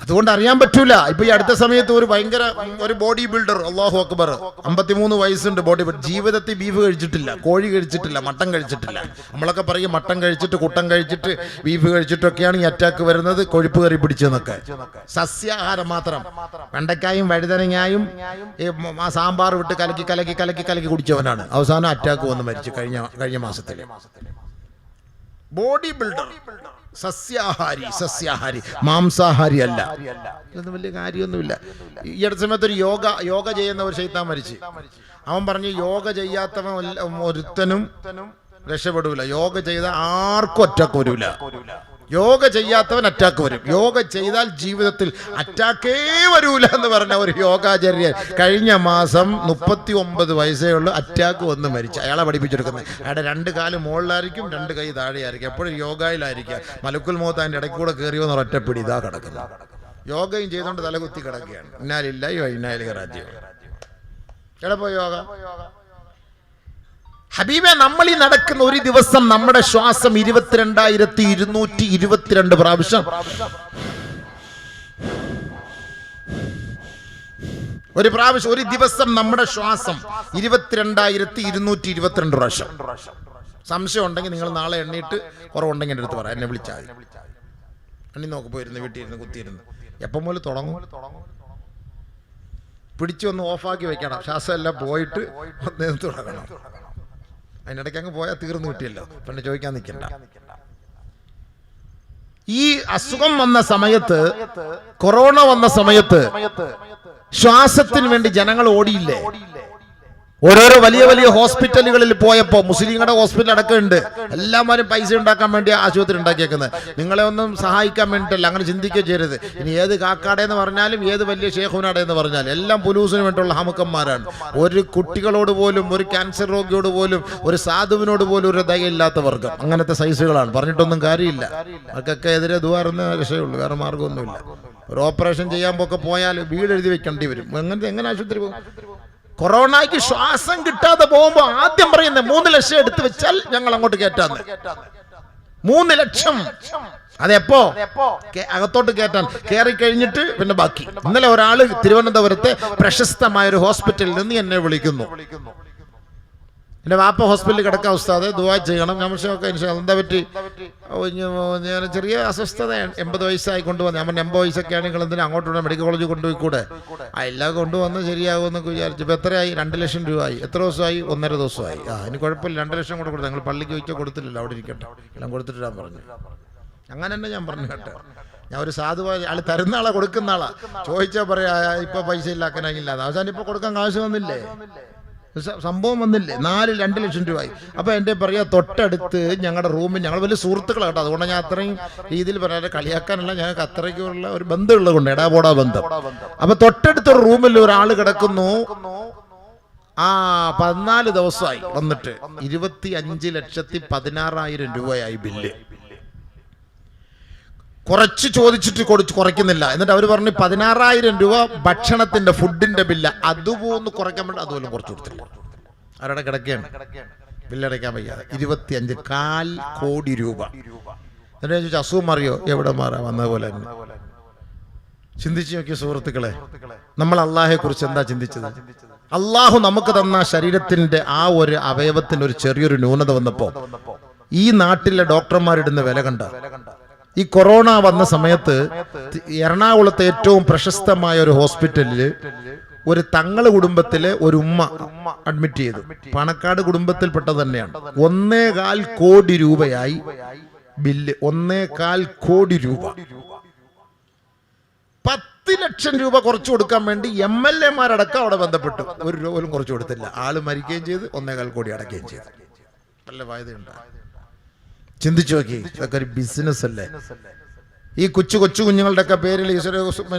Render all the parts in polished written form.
അതുകൊണ്ട് അറിയാൻ പറ്റൂല. ഇപ്പൊ ഈ അടുത്ത സമയത്ത് ഒരു ബോഡി ബിൽഡർ, അല്ലാഹു അക്ബർ, 53 വയസ്സുണ്ട്, ബോഡി ബിൽഡർ, ജീവിതത്തിൽ ബീഫ് കഴിച്ചിട്ടില്ല, കോഴി കഴിച്ചിട്ടില്ല, മട്ടൻ കഴിച്ചിട്ടില്ല. നമ്മളൊക്കെ പറയും മട്ടൻ കഴിച്ചിട്ട്, കുട്ടൻ കഴിച്ചിട്ട്, ബീഫ് കഴിച്ചിട്ടൊക്കെയാണ് ഈ അറ്റാക്ക് വരുന്നത്, കൊഴുപ്പ് കയറി പിടിച്ചെന്നൊക്കെ. സസ്യാഹാരം മാത്രം, വെണ്ടക്കായും വഴുതനങ്ങായും ആ സാമ്പാർ വിട്ട് കലക്കി കലക്കി കലക്കി കലക്കി കുടിച്ചവനാണ് അവസാനം അറ്റാക്ക് വന്ന് മരിച്ചു കഴിഞ്ഞ മാസത്തിൽ. ബോഡി ബിൽഡർ, സസ്യാഹാരി, മാംസാഹാരി അല്ല. ഇതൊന്നും വലിയ കാര്യമൊന്നുമില്ല. ഈ അടുത്ത സമയത്ത് ഒരു യോഗ ചെയ്യുന്ന ഒരു ശൈത്താൻ മരിച്ചു. അവൻ പറഞ്ഞു യോഗ ചെയ്യാത്തവൻ ഒരുത്തനും രക്ഷപ്പെടൂല, യോഗ ചെയ്താൽ ആർക്കും അറ്റാക്ക് വരൂല. യോഗ ചെയ്യാത്തവൻ അറ്റാക്ക് വരും, യോഗ ചെയ്താൽ ജീവിതത്തിൽ അറ്റാക്കേ വരൂല എന്ന് പറഞ്ഞ ഒരു യോഗാചര്യൻ കഴിഞ്ഞ മാസം 39 വയസ്സേ ഉള്ളൂ, അറ്റാക്ക് വന്ന് മരിച്ചു. അയാളെ പഠിപ്പിച്ചെടുക്കുന്നത്. അയാളുടെ 2 കാല് മുകളിലായിരിക്കും, 2 കൈ താഴെയായിരിക്കും, എപ്പോഴും യോഗയിലായിരിക്കുക. മലക്കുൽ മൗത്ത് അതിൻ്റെ ഇടയ്ക്ക് കൂടെ കയറി വന്ന ഒറ്റപ്പിടി ഇതാ കിടക്കുന്നത്. യോഗയും ചെയ്തുകൊണ്ട് തലകുത്തി കിടക്കുകയാണ്. ഇന്നാലില്ലാഹി വ ഇന്നാ ഇലൈഹി റാജിഊൻ. എവിടെ പോയി യോഗ? ഹബീബെ, നമ്മൾ ഈ നടക്കുന്ന ഒരു ദിവസം നമ്മുടെ ശ്വാസം 22,222 പ്രാവശ്യം. ഒരു ദിവസം നമ്മുടെ ശ്വാസം 22,222 പ്രാവശ്യം. സംശയം ഉണ്ടെങ്കിൽ നിങ്ങൾ നാളെ എണ്ണിയിട്ട് കുറവുണ്ടെങ്കിൽ എൻ്റെ അടുത്ത് പറയാം, എന്നെ വിളിച്ചാൽ മതി. എണ്ണി നോക്ക്, പോയിരുന്ന് വീട്ടിലിരുന്ന് കുത്തിയിരുന്ന്. എപ്പം മുതൽ തുടങ്ങും? പിടിച്ചു ഒന്ന് ഓഫാക്കി വെക്കണം, ശ്വാസം എല്ലാം പോയിട്ട് ഒന്ന് തുടങ്ങണം. അതിനിടയ്ക്ക് അങ്ങ് പോയാൽ തീർന്നു കിട്ടിയല്ലോ, പിന്നെ ചോദിക്കാൻ നിൽക്കണ്ട. ഈ അസുഖം വന്ന സമയത്ത്, കൊറോണ വന്ന സമയത്ത് ശ്വാസത്തിന് വേണ്ടി ജനങ്ങൾ ഓടിയില്ലേ? ഓരോരോ വലിയ വലിയ ഹോസ്പിറ്റലുകളിൽ പോയപ്പോൾ, മുസ്ലിങ്ങളുടെ ഹോസ്പിറ്റൽ അടക്കമുണ്ട്, എല്ലാവരും പൈസ ഉണ്ടാക്കാൻ വേണ്ടി ആശുപത്രി ഉണ്ടാക്കിയേക്കുന്നത്. നിങ്ങളെ ഒന്നും സഹായിക്കാൻ വേണ്ടിയിട്ടല്ല, അങ്ങനെ ചിന്തിക്കുക ചെയ്യരുത്. ഇനി ഏത് കാക്കാടെന്ന് പറഞ്ഞാലും ഏത് വലിയ ഷേഖുനാടെന്ന് പറഞ്ഞാലും എല്ലാം പുലൂസിന് വേണ്ടിയുള്ള ഹമുക്കന്മാരാണ്. ഒരു കുട്ടികളോട് പോലും, ഒരു ക്യാൻസർ രോഗിയോട് പോലും, ഒരു സാധുവിനോട് പോലും ഒരു ദയയില്ലാത്ത വർഗം, അങ്ങനത്തെ സൈസുകളാണ്. പറഞ്ഞിട്ടൊന്നും കാര്യമില്ല. അവർക്കൊക്കെ എതിരെ ദുവാറുന്ന രക്ഷയുള്ളൂ, വേറെ മാർഗമൊന്നുമില്ല. ഒരു ഓപ്പറേഷൻ ചെയ്യാൻ പോയാൽ വീട് എഴുതി വെക്കേണ്ടി വരും. എങ്ങനെ ആശുപത്രി പോകും? കൊറോണയ്ക്ക് ശ്വാസം കിട്ടാതെ പോകുമ്പോ ആദ്യം പറയുന്നത് 3 ലക്ഷം എടുത്തു വെച്ചാൽ ഞങ്ങൾ അങ്ങോട്ട് കയറ്റാന്ന്. 3 ലക്ഷം. അതെപ്പോ അകത്തോട്ട് കയറ്റാൻ കയറി കഴിഞ്ഞിട്ട് പിന്നെ ബാക്കി. ഇന്നലെ ഒരാള് തിരുവനന്തപുരത്തെ പ്രശസ്തമായ ഒരു ഹോസ്പിറ്റലിൽ നിന്ന് എന്നെ വിളിക്കുന്നു. എൻ്റെ വാപ്പ ഹോസ്പിറ്റലിൽ കിടക്കാൻ ഉസ്താദെ ദുആ ചെയ്യണം. നമസ്കാരമൊക്കെ എന്താ പറ്റി? ഞാൻ ചെറിയ അസ്വസ്ഥതയാണ്, 80 വയസ്സായി കൊണ്ടുവന്നു. ഞാൻ 80 വയസ്സൊക്കെ ആണെങ്കിൽ എന്തിനാ അങ്ങോട്ട് മെഡിക്കൽ കോളേജിൽ കൊണ്ടുപോയി കൂടെ? എല്ലാം കൊണ്ടുവന്ന് ശരിയാകുമെന്നൊക്കെ വിചാരിച്ചു. ഇപ്പോൾ എത്രയായി? 2 ലക്ഷം രൂപയായി. എത്ര ദിവസമായി? 1.5 ദിവസമായി. ഇനി കുഴപ്പമില്ല, 2 ലക്ഷം കൂടെ കൊടുത്തു. ഞങ്ങൾ പള്ളിക്ക് ചോദിച്ചാൽ കൊടുത്തില്ലല്ലോ, അവിടെ ഇരിക്കട്ടെ, എല്ലാം കൊടുത്തിട്ടാൻ പറഞ്ഞു. അങ്ങനെ തന്നെ ഞാൻ പറഞ്ഞു കേട്ടോ. ഞാൻ ഒരു സാധുവായ ആൾ, തരുന്ന ആളെ കൊടുക്കുന്ന ആളാ. ചോദിച്ചാൽ പറയാ ഇപ്പൊ പൈസ ഇല്ലാക്കാനാകില്ല. അവസാനം ഇപ്പൊ കൊടുക്കാൻ കാശ് വന്നില്ലേ? സംഭവം വന്നില്ലേ? 2 ലക്ഷം രൂപയായി. അപ്പൊ എൻ്റെ പറയാ, തൊട്ടടുത്ത് ഞങ്ങളുടെ റൂമിൽ, ഞങ്ങൾ വലിയ സുഹൃത്തുക്കളാണ് കേട്ടോ, അതുകൊണ്ട് ഞാൻ അത്രയും രീതിയിൽ പറയാതെ കളിയാക്കാനല്ല, ഞങ്ങൾക്ക് അത്രയ്ക്കുള്ള ഒരു ബന്ധമുള്ളത് കൊണ്ട്, എടാപോടാ ബന്ധം. അപ്പൊ തൊട്ടടുത്തൊരു റൂമിൽ ഒരാൾ കിടക്കുന്നു. 14 ദിവസമായി വന്നിട്ട് 25,16,000 രൂപയായി ബില്ല്. കുറച്ച് ചോദിച്ചിട്ട് കുറയ്ക്കുന്നില്ല. എന്നിട്ട് അവർ പറഞ്ഞു 16,000 രൂപ ഭക്ഷണത്തിന്റെ, ഫുഡിന്റെ ബില്ല്. അതുപോലും കുറയ്ക്കാൻ വേണ്ടി അതുപോലും കുറച്ച് കൊടുത്തില്ല. അവരുടെ കിടക്കുകയാണ്, ബില്ലടയ്ക്കാൻ വയ്യാതെ. 25,4 കോടി രൂപ. എന്നിട്ട് ഞാൻ ചോദിച്ചു അസുഖം മാറിയോ? എവിടെ മാറാ? വന്നതുപോലെ തന്നെ. ചിന്തിച്ചു നോക്കിയ സുഹൃത്തുക്കളെ, നമ്മൾ അള്ളാഹെ കുറിച്ച് എന്താ ചിന്തിച്ചത്? അള്ളാഹു നമുക്ക് തന്ന ശരീരത്തിന്റെ ആ ഒരു അവയവത്തിന് ഒരു ചെറിയൊരു ന്യൂനത വന്നപ്പോ ഈ നാട്ടിലെ ഡോക്ടർമാരിടുന്ന വില കണ്ട. ഈ കൊറോണ വന്ന സമയത്ത് എറണാകുളത്തെ ഏറ്റവും പ്രശസ്തമായ ഒരു ഹോസ്പിറ്റലില് ഒരു തങ്ങള് കുടുംബത്തിലെ ഒരു ഉമ്മ അഡ്മിറ്റ് ചെയ്തു. പണക്കാട് കുടുംബത്തിൽപ്പെട്ടത് തന്നെയാണ്. 1.25 കോടി രൂപയായി ബില്ല്. 1.25 കോടി രൂപ. 10 ലക്ഷം രൂപ കുറച്ചു കൊടുക്കാൻ വേണ്ടി MLA-മാരടക്കം അവിടെ ബന്ധപ്പെട്ടു. 1 രൂപ പോലും കുറച്ചു കൊടുത്തില്ല. ആള് മരിക്കുകയും ചെയ്ത് 1.25 കോടി അടയ്ക്കുകയും ചെയ്തു. നല്ല വായ്തയുണ്ട്. ചിന്തിച്ചു നോക്കി, ഇതൊക്കെ ഒരു ബിസിനസ് അല്ലേ? ഈ കൊച്ചു കുഞ്ഞുങ്ങളുടെയൊക്കെ പേരിൽ ഈശ്വര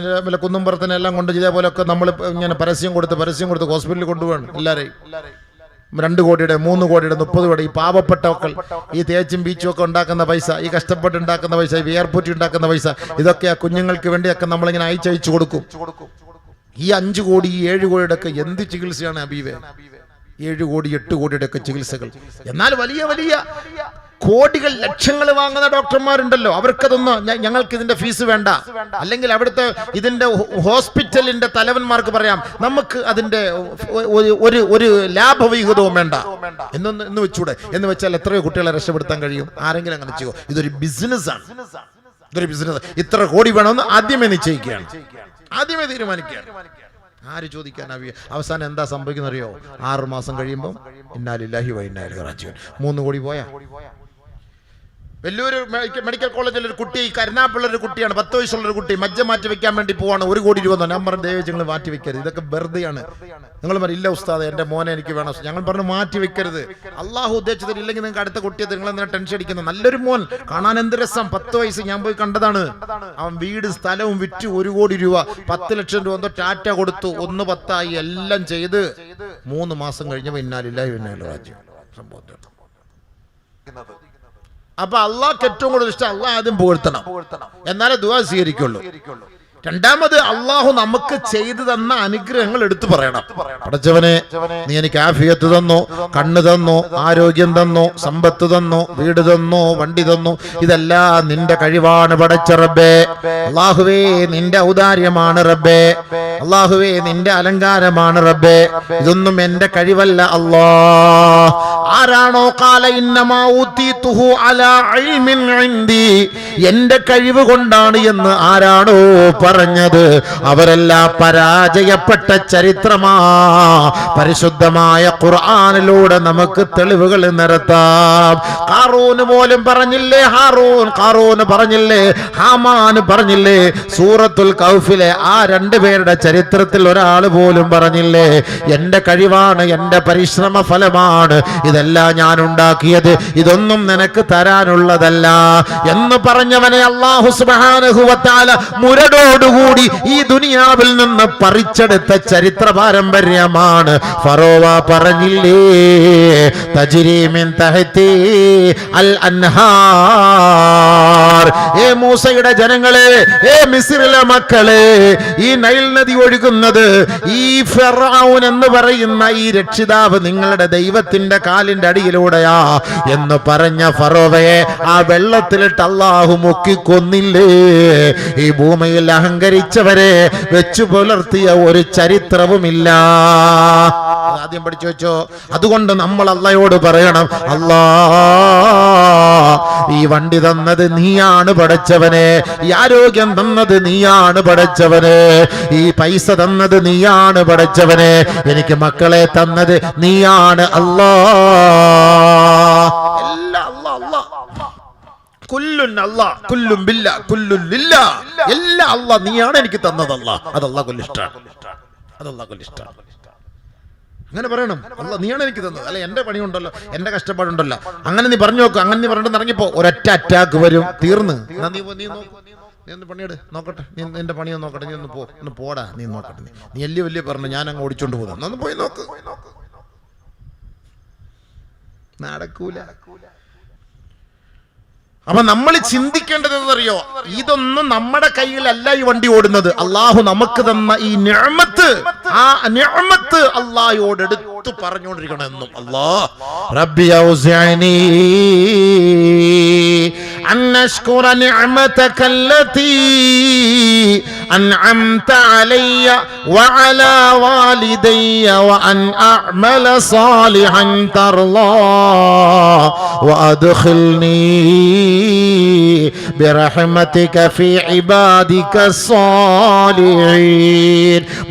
കുന്നുംപുറത്തിനെല്ലാം കൊണ്ട് ഇതേപോലെയൊക്കെ നമ്മൾ ഇങ്ങനെ പരസ്യം കൊടുത്ത് ഹോസ്പിറ്റലിൽ കൊണ്ടുപോകണം എല്ലാവരെയും. 2 കോടിയുടെ 3 കോടിയുടെ 30 കോടി. ഈ പാവപ്പെട്ടവക്കൾ ഈ തേച്ചും ബീച്ചും ഒക്കെ ഉണ്ടാക്കുന്ന പൈസ, ഈ കഷ്ടപ്പെട്ട് ഉണ്ടാക്കുന്ന പൈസ, ഈ വിയർപ്പൂറ്റി ഉണ്ടാക്കുന്ന പൈസ, ഇതൊക്കെ ആ കുഞ്ഞുങ്ങൾക്ക് വേണ്ടിയൊക്കെ നമ്മളിങ്ങനെ അയച്ചയച്ചു കൊടുക്കും. ഈ 5 കോടി 7 കോടിയുടെ ഒക്കെ എന്ത് ചികിത്സയാണ് ഹബീബേ? 7 കോടി 8 കോടിയുടെ ഒക്കെ ചികിത്സകൾ. എന്നാൽ വലിയ വലിയ കോടികൾ ലക്ഷങ്ങൾ വാങ്ങുന്ന ഡോക്ടർമാരുണ്ടല്ലോ, അവർക്കതൊന്നും ഞങ്ങൾക്ക് ഇതിന്റെ ഫീസ് വേണ്ട, അല്ലെങ്കിൽ അവിടുത്തെ ഇതിന്റെ ഹോസ്പിറ്റലിന്റെ തലവന്മാർക്ക് പറയാം നമുക്ക് അതിന്റെ ഒരു ലാഭവിഹിതവും വേണ്ട എന്ന് വെച്ചൂടെ. എന്ന് വെച്ചാൽ എത്രയോ കുട്ടികളെ രക്ഷപ്പെടുത്താൻ കഴിയും? ആരെങ്കിലും അങ്ങനെ ചെയ്യോ? ഇതൊരു ബിസിനസ്സാണ്, ഇതൊരു ബിസിനസ്. ഇത്ര കോടി വേണമെന്ന് ആദ്യമേ നിശ്ചയിക്കുകയാണ്, ആദ്യമേ തീരുമാനിക്കുകയാണ്. ആര് ചോദിക്കാൻ? അവസാനം എന്താ സംഭവിക്കുന്നറിയോ? 6 മാസം കഴിയുമ്പോൾ ഇന്നാ ലില്ലാഹി വ ഇന്നാ ഇലൈഹി റാജിഊൻ 3 കോടി പോയാ. വലിയൊരു മെഡിക്കൽ കോളേജിൽ ഒരു കുട്ടി, കരുനാപ്പുള്ള ഒരു കുട്ടിയാണ്, 10 വയസ്സുള്ള ഒരു കുട്ടി, മജ്ജ മാറ്റി വെക്കാൻ വേണ്ടി പോവാണ്. 1 കോടി രൂപ ഞാൻ പറഞ്ഞു, ദയവേച്ച് നിങ്ങൾ മാറ്റി വെക്കരുത്, ഇതൊക്കെ വെറുതെയാണ്. നിങ്ങൾ പറയും ഇല്ല ഉസ്താദ് എന്റെ മോനെ എനിക്ക് വേണം. ഞങ്ങൾ പറഞ്ഞു മാറ്റി വെക്കരുത്, അള്ളാഹു ഉദ്ദേശിച്ചത് ഇല്ലെങ്കിൽ നിങ്ങൾക്ക് അടുത്ത കുട്ടിയെ നിങ്ങൾ എന്തിനാ ടെൻഷൻ അടിക്കുന്നത്? നല്ലൊരു മോൻ, കാണാൻ എന്ത് രസം, 10 വയസ്സ്, ഞാൻ പോയി കണ്ടതാണ്. അവൻ വീട് സ്ഥലവും വിറ്റ് 1 കോടി രൂപ 10 ലക്ഷം രൂപ എന്തോ ടാറ്റ കൊടുത്തു, 1-10 ആയി, എല്ലാം ചെയ്ത് 3 മാസം കഴിഞ്ഞപ്പോൾ ഇന്നാ ലില്ലാഹി വ ഇന്നാ ഇലൈഹി റാജിഊൻ സംഭവം. അപ്പൊ അള്ളാഹ്ക്ക് ഏറ്റവും കൂടുതൽ ഇഷ്ടം അള്ളാഹ് ആദ്യം പുകഴ്ത്തണം, എന്നാലേ ദുആ സ്വീകരിക്കുള്ളൂ. രണ്ടാമത് അള്ളാഹു നമുക്ക് ചെയ്തു തന്ന അനുഗ്രഹങ്ങൾ എടുത്തു പറയണം. പടച്ചവനെ നീ എനിക്ക് ആഫിയത്ത് തന്നു, കണ്ണ് തന്നു, ആരോഗ്യം തന്നു, സമ്പത്ത് തന്നു, വീട് തന്നു, വണ്ടി തന്നു, ഇതെല്ലാം നിന്റെ കഴിവാണ് പടച്ച റബ്ബേ. അള്ളാഹുവേ നിന്റെ ഔദാര്യമാണ് റബ്ബേ, അള്ളാഹുവേ നിന്റെ അലങ്കാരമാണ് റബ്ബേ, ഇതൊന്നും എന്റെ കഴിവല്ല അല്ലാ. ആരാണോ ഖാല ഇന്നമാ ഊതീതുഹു അലാ ഇൽമിൻ ഇൻദി, എന്റെ കഴിവ് കൊണ്ടാണ് എന്ന് ആരാണോ പറഞ്ഞത്, അവരെല്ലാം പരാജയപ്പെട്ട ചരിത്രമാ. പരിശുദ്ധമായ ഖുർആനിലൂടെ നമുക്ക് തെളിവുകൾ നിരത്താം. ഖാറൂൻ പോലും പറഞ്ഞില്ലേ, ഖാറൂൻ പറഞ്ഞില്ലേ, ഹാമാൻ പറഞ്ഞില്ലേ, സൂറത്തുൽ കൗഫിലെ ആ 2 പേരുടെ ചരിത്രത്തിൽ ഒരാൾ പോലും പറഞ്ഞില്ലേ എന്റെ കഴിവാണ്, എന്റെ പരിശ്രമ ഫലമാണ് ഇതെല്ലാം ഞാൻ ഉണ്ടാക്കിയത്, ഇതൊന്നും നിനക്ക് തരാനുള്ളതല്ല എന്ന് പറഞ്ഞവനെ അല്ലാഹു സുബ്ഹാനഹു വ തആല മുരടോടുകൂടി ഈ ദുനിയാവിൽ നിന്ന് പറിച്ചെടുത്ത ചരിത്ര പാരമ്പര്യമാണ്. ഫറോവ പറഞ്ഞില്ലേ തജ്രി മിൻ തഹ്തി അൽ അൻഹാർ, ഏ മൂസയുടെ ജനങ്ങളെ, ഏ മിസ്രിലെ മക്കളെ, ഈ നൈൽ നദി ഒഴുകുന്നത് ഈ ഫിർഔൻ എന്ന് പറയുന്ന ഈ രക്ഷിതാവ് നിങ്ങളുടെ ദൈവത്തിന്റെ കാലിന്റെ അടിയിലൂടെയാ എന്ന് പറഞ്ഞ ഫറോവയെ ആ വെള്ളത്തിലിട്ട് അല്ലാഹു മുക്കിക്കൊന്നില്ലേ. ഈ ഭൂമിയിൽ അഹങ്കരിച്ചവരെ വെച്ചു പുലർത്തിയ ഒരു ചരിത്രവുമില്ല. ആദ്യം പഠിച്ചു വെച്ചോ. അതുകൊണ്ട് നമ്മൾ അള്ളയോട് പറയണം, അല്ലാ ഈ വണ്ടി തന്നത് നീയാണ് പടച്ചവനെ, ഈ ആരോഗ്യം തന്നത് നീയാണ് പടച്ചവനെ, ഈ പൈസ തന്നത് നീയാണ് പടച്ചവനെ, എനിക്ക് മക്കളെ തന്നത് നീയാണ് അല്ലാ. എല്ലാം അല്ലാ, അല്ലാ. കുല്ലുൻ അല്ലാ, കുല്ലും ബില്ലാ, കുല്ലുൻ ലില്ലാ, എല്ലാം അല്ലാ നീയാണ് എനിക്ക് തന്നത് അല്ലാ. അത് അല്ലാഹുവിന് ഇഷ്ടമാണ്, അത് അല്ലാഹുവിന് ഇഷ്ടമാണ്. അങ്ങനെ പറയണം, അല്ലാ നീയാണ് എനിക്ക് തന്നത്, അല്ല എന്റെ പണിയുണ്ടല്ലോ, എന്റെ കഷ്ടപ്പാടുണ്ടല്ലോ, അങ്ങനെ നീ പറഞ്ഞു നോക്കും. അങ്ങനെ നീ പറഞ്ഞിട്ട് ഇറങ്ങിപ്പോ ഒരൊറ്റ അറ്റാക്ക് വരും, തീർന്ന്. നീ ഒന്ന് പണിയെട്, നോക്കട്ടെ, നീ നിന്റെ പണിയൊന്ന് നോക്കട്ടെ, നീ ഒന്ന് പോടാ, നീ നോക്കട്ടെ, നീ വലിയ പറഞ്ഞു ഞാൻ അങ്ങ് ഓടിച്ചോണ്ട് പോകുന്നു, ഒന്ന് പോയി നോക്ക്. നടക്കൂല. അപ്പൊ നമ്മൾ ചിന്തിക്കേണ്ടത് എന്നറിയോ, ഇതൊന്നും നമ്മുടെ കയ്യിലല്ല ഈ വണ്ടി ഓടുന്നത്. അള്ളാഹു നമുക്ക് തന്ന ഈ നിഅമത്ത്, ആ നിഅമത്ത് അള്ളാഹുവോട് എടുത്തു പറഞ്ഞുകൊണ്ടിരിക്കണം എന്നും. അല്ലാഹ് റബ്ബി ഔസിഅനി അൻ അശ്കുറ നിഅമതക അല്ലതി അൻഅംത അലയ്യ വഅലാ വാലിദയ്യ വഅൻ അഅമല സാലിഹൻ തർളാ വഅദ്ഖിൽനി ബിറഹ്മതിക ഫീ ഇബാദിക സ്സാലിഹീൻ.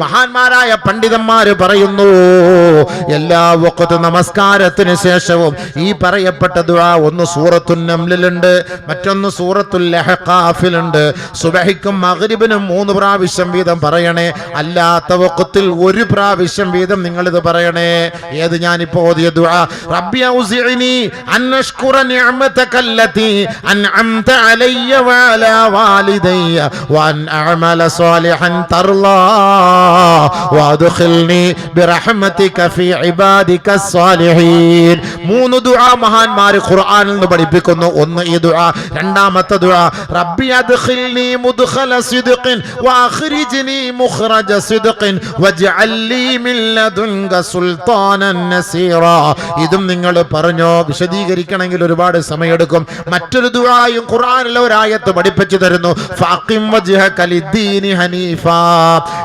മഹാന്മാരായ പണ്ഡിതന്മാർ പറയുന്നു, എല്ലാ വഖത്ത് നമസ്കാരത്തിന് ശേഷവും ഈ പറയപ്പെട്ട ദുആ ഒന്ന് സൂറത്തുൻ നംലിലുണ്ട്, മറ്റൊന്ന് സൂറത്തുൽ അഹ്ഖാഫിലുണ്ട്. സുബ്ഹിക്കും മഗ്രിബിനും 3 പ്രാവശ്യം വീതം പറയണേ, അല്ലാത്ത വഖത്തിൽ 1 പ്രാവശ്യം വീതം നിങ്ങൾ ഇത് പറയണേ. ഏത് ഞാനിപ്പോ ഓതിയ ദുആ, റബ്ബി ഔസിഇനി അൻ അശ്കുറ നിഅമതക അല്ലതി അൻഅംത അലയ്യ علي وعلى والدي وأن أعمل صالحا ترضاه وأدخلني برحمتك في عبادك الصالحين. മൂന്ന് ദുആ മഹാന്മാർ ഖുർആനിൽ നിന്ന് പഠിപ്പിക്കുന്നു. ഒന്ന് ഈ ദുആ. രണ്ടാമത്തെ ദുആ റബ്ബി അദ്ഖിൽനി മുദ്ഖല സിദ്ഖിൻ വഅഖ്രിജ്നി മുഖ്റജ സിദ്ഖിൻ വജ്അൽ ലീ മിൻ ലദുൻക സുൽത്താനൻ നസീറാ. ഇതും നിങ്ങൾ പറഞ്ഞോ. വിശദീകരിക്കണമെങ്കിൽ ഒരുപാട് സമയമെടുക്കും. മറ്റൊരു ദുആയും ഖുർആനിലെ ഒരു ആയത്ത് പഠിപ്പിച്ചു തരുന്നു. ഫഅഖിം വജ്ഹക ലിദ്ദീനി ഹനീഫാ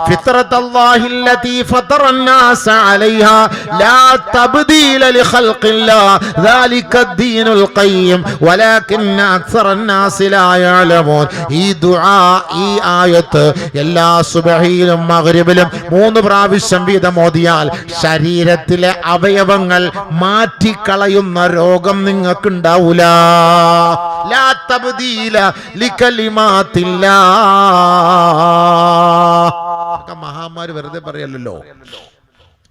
ഫിത്രത്തല്ലാഹി അല്ലതി ഫതറൻ നാസ അലൈഹാ ലാ തബ്ദീല ലിഖൽഖില്ലാഹ് ദാലിക അദ്ദീനുൽ ഖയ്യിം വലാകിന്ന അക്സറൻ നാസി ലാ യഅലമൂൻ. ഈ ദുആ, ഈ ആയത്ത് എല്ലാ സുബ്ഹിയിലും മഗ്രിബിലും 3 പ്രാവശ്യം വീതം ഓതിയാൽ ശരീരത്തിലെ അവയവങ്ങൾ മാറ്റിക്കളയുന്ന രോഗം നിങ്ങൾക്ക് ഉണ്ടാവൂല. ലാ തബ്ദീല ലികലിമാത്തില്ലാഹ്. മഹാന്മാര് വെറുതെ പറയല്ലോ,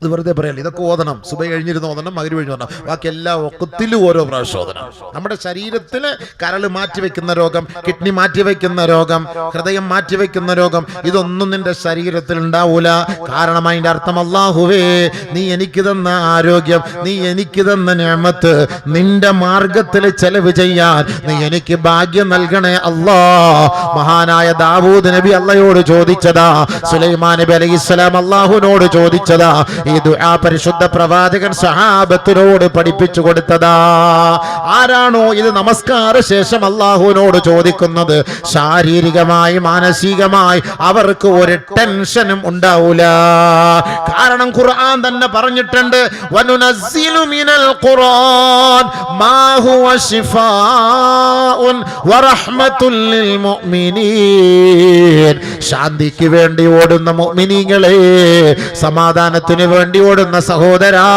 ഇത് വെറുതെ പറയല്ല. ഇതൊക്കെ ഓതണം. സുബഹി കഴിഞ്ഞിരുന്ന് ഓതണം, മഗ്രിബ് കഴിഞ്ഞ് ഓതണം. ബാക്കി എല്ലാ ഒക്കത്തിലും ഓരോ പ്രാവശ്യം ഓതണം. നമ്മുടെ ശരീരത്തില് കരൾ മാറ്റിവെക്കുന്ന രോഗം, കിഡ്നി മാറ്റിവെക്കുന്ന രോഗം, ഹൃദയം മാറ്റിവെക്കുന്ന രോഗം, ഇതൊന്നും നിന്റെ ശരീരത്തിൽ ഉണ്ടാവൂല. കാരണം അതിന്റെ അർത്ഥം അല്ലാഹുവേ, നീ എനിക്ക് തന്ന ആരോഗ്യം, നീ എനിക്ക് തന്ന നിഅമത്ത് നിന്റെ മാർഗത്തിൽ ചെലവ് ചെയ്യാൻ നീ എനിക്ക് ഭാഗ്യം നൽകണേ അല്ലാ. മഹാനായ ദാവൂദ് നബി അള്ളയോട് ചോദിച്ചതാ. സുലൈമാൻ നബി അലൈഹിസ്സലാം അല്ലാഹുവിനോട് ചോദിച്ചതാ. ഈ ദുആ പരിശുദ്ധ പ്രവാചകൻ സഹാബത്തിനോട് പഠിപ്പിച്ചു കൊടുത്തതാ. ആരാണോ ഇത് നമസ്കാര ശേഷം അല്ലാഹുവിനോട് ചോദിക്കുന്നത്, ശാരീരികമായി മാനസികമായി അവർക്ക് ഒരു ടെൻഷനും ഉണ്ടാവൂല. കാരണം ഖുർആൻ തന്നെ പറഞ്ഞിട്ടുണ്ട്, വനുനസ്സിലു മിനൽ ഖുർആൻ മാ ഹുവ ശിഫാഉൻ വറഹ്മത്തുൽ ലിൽ മുഅ്മിനീൻ. ശാന്തിക്ക് വേണ്ടി ഓടുന്ന മുഅ്മിനീങ്ങളെ, സമാധാനത്തിന് വേണ്ടി ഓടുന്ന സഹോദരാ,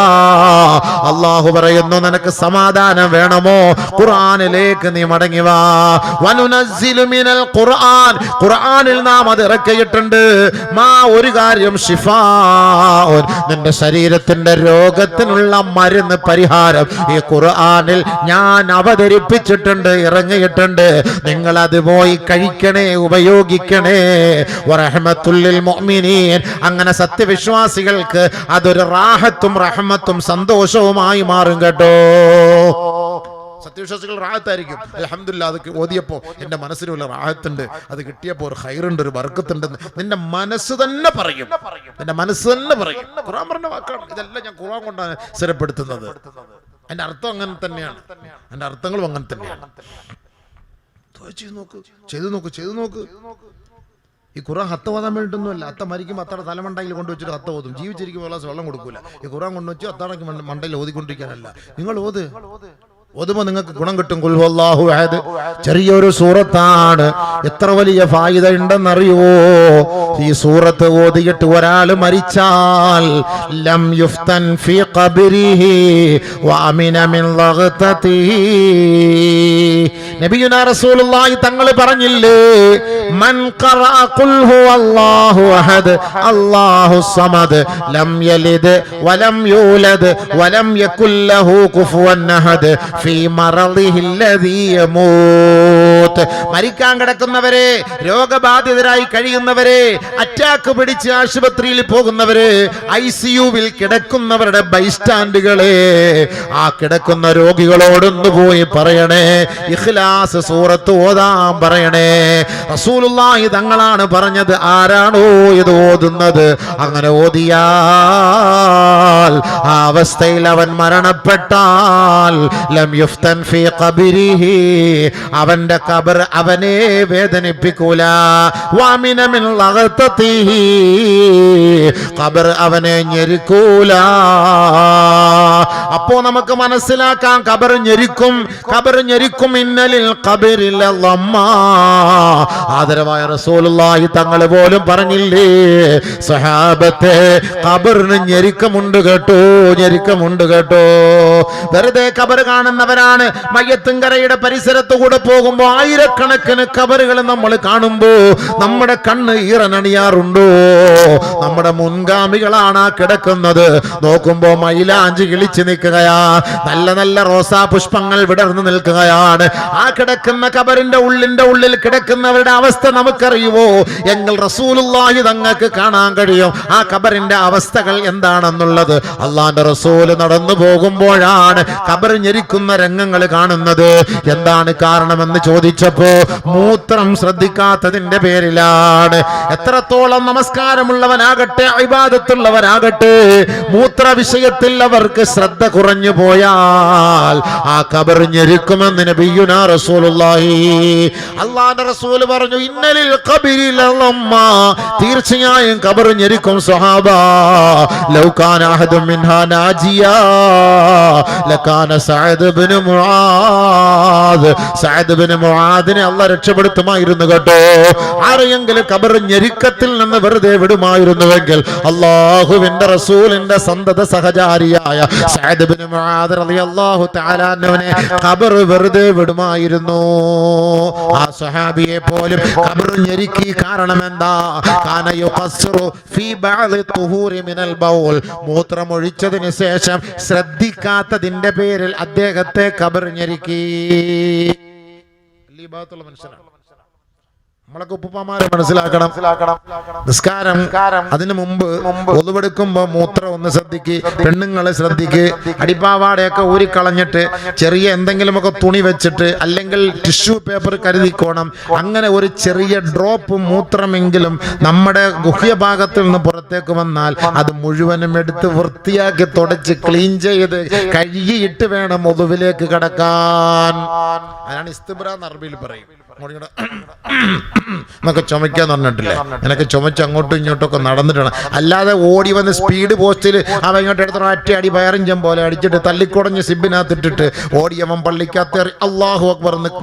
അല്ലാഹു പറയുന്നു, നിനക്ക് സമാധാനം വേണമോ? ഖുർആനിലേക്ക് നീ മടങ്ങി വാ. വനുനസ്സിലു മിനൽ ഖുർആൻ, ഖുർആനിൽ നാം അത് ഇറക്കിയിട്ടുണ്ട്. മാ, ഒരു കാര്യം, ശിഫാഉൻ, നിന്റെ ശരീരത്തിന്റെ രോഗത്തിനുള്ള മരുന്ന്, പരിഹാരം ഈ ഖുർആനിൽ ഞാൻ അവതരിപ്പിച്ചിട്ടുണ്ട്, ഇറങ്ങിയിട്ടുണ്ട്. നിങ്ങൾ അത് പോയി കഴിക്കണേ, ഉപയോഗിക്കണേ. വറഹ്മത്തുൽ ലിൽ മുഅ്മിനീൻ, അങ്ങനെ സത്യവിശ്വാസികൾക്ക് അതൊരു റാഹത്തും റഹ്മത്തും സന്തോഷവുമായി മാറും കേട്ടോ. സത്യവിശ്വാസികൾ റാഹത്തായിരിക്കും. അൽഹംദുലില്ലാ, അത് ഓതിയപ്പോൾ എൻ്റെ മനസ്സിന് വല്ല റാഹത്തുണ്ട്, അത് കിട്ടിയപ്പോൾ ഒരു ഖൈറുണ്ട്, ഒരു ബർക്കത്തുണ്ടെന്ന് നിന്റെ മനസ്സ് തന്നെ പറയും. നിന്റെ മനസ്സ് തന്നെ പറയും. ഖുർആൻ പറഞ്ഞ വാക്കാണ്. ഇതെല്ലാം ഞാൻ ഖുർആൻ കൊണ്ടാണ് സ്ഥിരപ്പെടുത്തുന്നത്. അതിന്റെ അർത്ഥം അങ്ങനെ തന്നെയാണ്. അതിന്റെ അർത്ഥങ്ങളും അങ്ങനെ തന്നെയാണ്. ചെയ്തു നോക്ക്. ഈ ഖുർആൻ ഹത്ത ഓതാൻ വേണ്ടിയിട്ടൊന്നുമല്ല. അത്ത മരിക്കുമ്പോൾ അത്തയുടെ തലമണ്ടയിൽ കൊണ്ടുവച്ചിട്ട് ഹത്ത ഓതും. ജീവിച്ചിരിക്കുമ്പോൾ ഗ്ലാസ് വെള്ളം കൊടുക്കൂല. ഈ ഖുർആൻ കൊണ്ടുവച്ച് അത്താടക്ക് മണ്ടയിൽ ഓതിക്കൊണ്ടിരിക്കാനല്ല. നിങ്ങൾ ഓതുമ്പോൾ നിങ്ങൾക്ക് ഗുണം കിട്ടും. ഖുൽ ഹുവല്ലാഹു അഹദ് ചെറിയൊരു സൂറത്താണ്. എത്ര വലിയ ഫായിദ ഉണ്ടെന്നറിയുവോ? ഈ സൂറത്ത് ഓതിയിട്ട് ഒരാൾ മരിച്ചാൽ ലം യുഫ്തൻ ഫീ ഖബ്രിഹി വഅമിന മിൻ ലഗ്തതിഹി. നബിയുനാ റസൂലുള്ളാഹി തങ്ങൾ പറഞ്ഞില്ലേ, മൻ ഖറഅ ഖുൽ ഹുവല്ലാഹു അഹദ് അല്ലാഹുസ് സമദ് ലം യലിദ് വലം യൂലദ് വലം യകുൽ ലഹു കുഫുവൻ അഹദ് ഫീ മറളിഹി അല്ലദീ യമൂത്. മരിക്കാൻ കിടക്കുന്നവരെ, രോഗബാധിതരായി കഴിയുന്നവരെ, അറ്റാക്ക് പിടിച്ച് ആശുപത്രിയിൽ പോകുന്നവരെ, ICUവിൽ കിടക്കുന്നവരുടെ ബൈസ്റ്റാൻഡുകളെ, ആ കിടക്കുന്ന രോഗികളോടൊന്നു പോയി പറയണേ, ഇഖ്ലാസ് സൂറത്ത് ഓതാൻ പറയണേ. റസൂലുള്ളാഹി തങ്ങളാണ് പറഞ്ഞത്. ആരാണോ ഇത് ഓതുന്നത്, അങ്ങനെ ഓതിയാൽ ആ അവസ്ഥയിൽ അവൻ മരണപ്പെട്ടാൽ ലം യുഫ്തൻ ഫീ ഖബ്രിഹി, അവന്റെ ഖബർ അവനെ വേദനിപ്പിക്കൂല. വഅമിന മിൻ ലഗ്തതിഹി, ഖബർ അവനെ ഞെരുക്കൂല. അപ്പോ നമുക്ക് മനസ്സിലാക്കാം, ഖബർ ഞെരുക്കും. ഇന്നലിൽ ഖബറിൽ ലമ്മാ. ആദരവായ റസൂലുള്ളാഹി തങ്ങൾ പോലും പറഞ്ഞില്ലേ, സഹാബത്തെ, ഖബറിന് ഞെരുക്കമുണ്ട് കേട്ടോ. വെറുതെ ഖബർ കാണുന്നവരാണ് മയ്യത്തുങ്കരയുടെ പരിസരത്ത് കൂടെ പോകുമ്പോൾ ആയിരക്കണക്കിന് കബറുകൾ നമ്മൾ കാണുമ്പോ നമ്മുടെ കണ്ണ് ഈറനണിയാറുണ്ടോ? നമ്മുടെ മുൻഗാമികളാണ് ആ കിടക്കുന്നത്. നോക്കുമ്പോ മൈലാഞ്ചി കിളിച്ച് നിൽക്കുകയാ, നല്ല നല്ല റോസാ പുഷ്പങ്ങൾ വിടർന്നു നിൽക്കുകയാണ്. ആ കിടക്കുന്ന കബറിന്റെ ഉള്ളിൽ കിടക്കുന്നവരുടെ അവസ്ഥ നമുക്കറിയുമോ? എങ്കിൽ റസൂലുള്ളാഹി തങ്ങൾക്ക് കാണാൻ കഴിയും ആ കബറിന്റെ അവസ്ഥകൾ എന്താണെന്നുള്ളത്. അള്ളാന്റെ റസൂല് നടന്നു പോകുമ്പോഴാണ് കബർ ഞെരിക്കുന്ന രംഗങ്ങൾ കാണുന്നത്. എന്താണ് കാരണമെന്ന് ചോദിച്ചപ്പോ മൂത്രം ശ്രദ്ധിക്കാത്തതിന്റെ പേരിലാണ്. എത്രത്തോളം നമസ്കാരമുള്ളവനാകട്ടെ ഇബാദത്തുള്ളവനാകട്ടെ, മൂത്ര വിഷയത്തിൽ അവർക്ക് ശ്രദ്ധ കുറഞ്ഞു പോയാൽ ആ ഖബർ ഞെരുക്കുമെന്ന് നബിയുനാ റസൂലുള്ളാഹി. അല്ലാഹുവിന്റെ റസൂൽ പറഞ്ഞു, ഇന്നലിൽ ഖബരി ലളമ്മ, തീർച്ചയായും ഖബർ ഞെരുക്കും സ്വഹാബ. ലൗ കാന അഹദും മിൻഹാ നാജിയാ ലകാന സഅദ് ഇബ്നു മുആദ്. സഅദ് ഇബ്നു മുആദിനെ അല്ലാഹു രക്ഷപ്പെടുത്തുമായിരുന്നു കേട്ടോ. ആരെയെങ്കിലും ഖബർ ഞെരുക്കത്തിൽ നിന്ന് വെറുതെ വിടുമായിരുന്നുവെങ്കിൽ അല്ലാഹുവിന്റെ റസൂലിന്റെ സന്തത സഹചാരിയായ സഅദ് ഇബ്നു മുആദ് റളിയല്ലാഹു തആല അൻഹുവിനെ ഖബർ വെറുതെ വിടുമായിരുന്നു. ആ സ്വഹാബിയെ പോലും ഖബർ ഞെരുക്കി. കാരണം എന്താ? കാന യുഖസ്സിറു ഫീ ബഅദി തുഹൂരി മിനൽ ബൗൽ, മൂത്രമൊഴിച്ചതിന് ശേഷം ശ്രദ്ധിക്കാത്തതിന്റെ പേരിൽ അദ്ദേഹത്തെ ഖബർ ഞെരുക്കി. ഈ ഭാഗത്തുള്ള മനുഷ്യനാണ്. നമ്മളൊക്കെ ഉപ്പുപ്പമാരെ മനസ്സിലാക്കണം. നിസ്കാരം അതിനു മുമ്പ് ഒതുവെടുക്കുമ്പോ മൂത്രം ഒന്ന് ശ്രദ്ധിക്ക്, പെണ്ണുങ്ങളെ ശ്രദ്ധിക്ക്. അടിപ്പാവാടയൊക്കെ ഊരിക്കളഞ്ഞിട്ട് ചെറിയ എന്തെങ്കിലുമൊക്കെ തുണി വെച്ചിട്ട് അല്ലെങ്കിൽ ടിഷ്യൂ പേപ്പർ കരുതിക്കോണം. അങ്ങനെ ഒരു ചെറിയ ഡ്രോപ്പ് മൂത്രമെങ്കിലും നമ്മുടെ ഗുഹ്യഭാഗത്തിൽ നിന്ന് പുറത്തേക്ക് വന്നാൽ അത് മുഴുവനും എടുത്ത് വൃത്തിയാക്കി തുടച്ച് ക്ലീൻ ചെയ്ത് കഴുകിയിട്ട് വേണം ഒതുവിലേക്ക് കടക്കാൻ. അതാണ് ഇസ്തിബ്ര എന്ന് അറബിയിൽ പറയും. എന്നൊക്കെ ചുമയ്ക്കാന്ന് പറഞ്ഞിട്ടില്ലേ? എനിക്ക് ചുമച്ച് അങ്ങോട്ടും ഇങ്ങോട്ടൊക്കെ നടന്നിട്ടാണ്. അല്ലാതെ ഓടി വന്ന് സ്പീഡ് പോസ്റ്റിൽ അവൻ ഇങ്ങോട്ട് എടുത്ത ഒറ്റ അടി പയറിഞ്ചം പോലെ അടിച്ചിട്ട് തല്ലിക്കുടഞ്ഞ് സിബിനകത്തിട്ടിട്ട് ഓടിയവൻ പള്ളിക്കകത്ത് അല്ലാഹു അക്ബർ